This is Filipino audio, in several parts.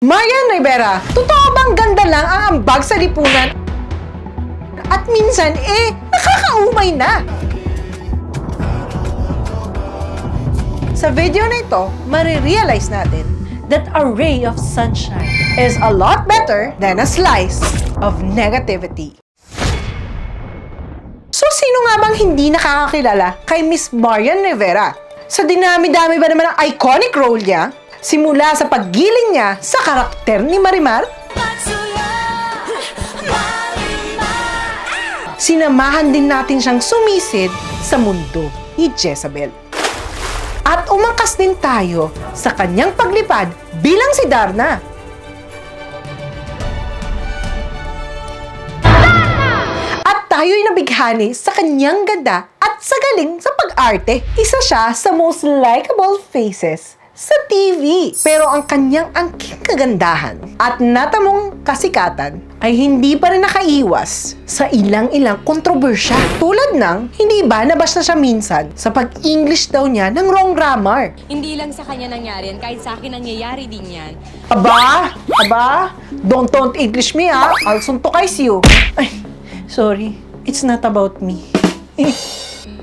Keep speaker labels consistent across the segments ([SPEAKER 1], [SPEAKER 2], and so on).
[SPEAKER 1] Marian Rivera, totoo bang ganda lang ang ambag sa lipunan? At minsan, nakakaumay na. Sa video na ito, marirealize natin that a ray of sunshine is a lot better than a slice of negativity. So, sino nga bang hindi nakakakilala kay Miss Marian Rivera? Sa dinami-dami ba naman ang iconic role niya? Simula sa paggiling niya sa karakter ni Marimar, sinamahan din natin siyang sumisid sa mundo ni Jezabel. At umangkas din tayo sa kanyang paglipad bilang si Darna. At tayo'y nabighani sa kanyang ganda at sa galing sa pag-arte. Isa siya sa most likable faces sa TV. Pero ang kanyang angking kagandahan at natamong kasikatan ay hindi pa rin nakaiwas sa ilang-ilang kontrobersya. Tulad ng, hindi ba nabash na siya minsan sa pag-English daw niya ng wrong grammar?
[SPEAKER 2] Hindi lang sa kanya nangyari yan, kahit sa akin nangyayari din yan.
[SPEAKER 1] Aba, don't English me I'll suntokize you. Ay, sorry, it's not about me.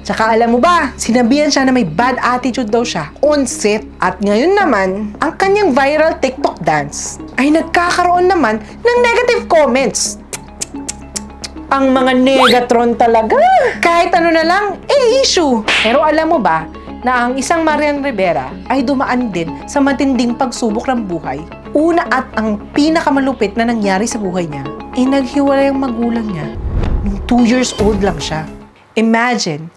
[SPEAKER 1] Tsaka alam mo ba, sinabihan siya na may bad attitude daw siya on set. At ngayon naman, ang kanyang viral TikTok dance ay nagkakaroon naman ng negative comments. Ang mga negatron talaga. Kahit ano na lang, issue. Pero alam mo ba, na ang isang Marian Rivera ay dumaan din sa matinding pagsubok ng buhay. Una at ang pinakamalupit na nangyari sa buhay niya, naghiwalay ang magulang niya nung 2 years old lang siya. Imagine,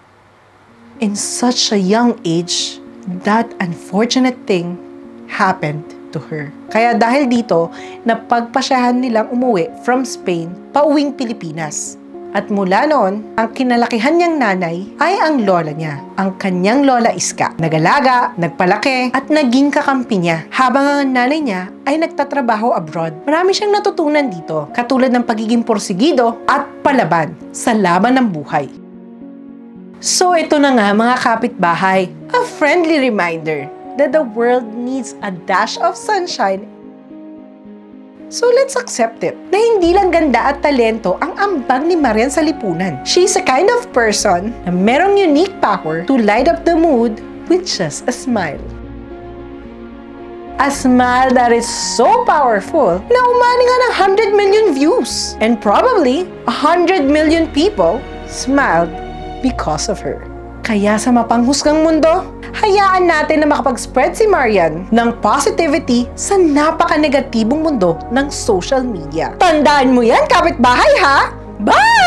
[SPEAKER 1] in such a young age, that unfortunate thing happened to her. Kaya dahil dito, napagpasyahan nilang umuwi from Spain pauwing Pilipinas. At mula noon, ang kinalakihan niyang nanay ay ang lola niya, ang kanyang lola Iska. Nag-alaga, nagpalaki, at naging kakampi niya. Habang ang nanay niya ay nagtatrabaho abroad. Marami siyang natutunan dito, katulad ng pagiging porsigido at palaban sa laban ng buhay. So ito na nga mga kapitbahay, a friendly reminder that the world needs a dash of sunshine. So let's accept it, na hindi lang ganda at talento ang ambag ni Marian sa lipunan. She's a kind of person na merong unique power to light up the mood with just a smile. A smile that is so powerful na umani nga ng 100 million views. And probably, 100 million people smiled because of her. Kaya sa mapanghusgang mundo, hayaan natin na makapag-spread si Marian ng positivity sa napaka-negatibong mundo ng social media. Tandaan mo yan, kapitbahay ha! Bye!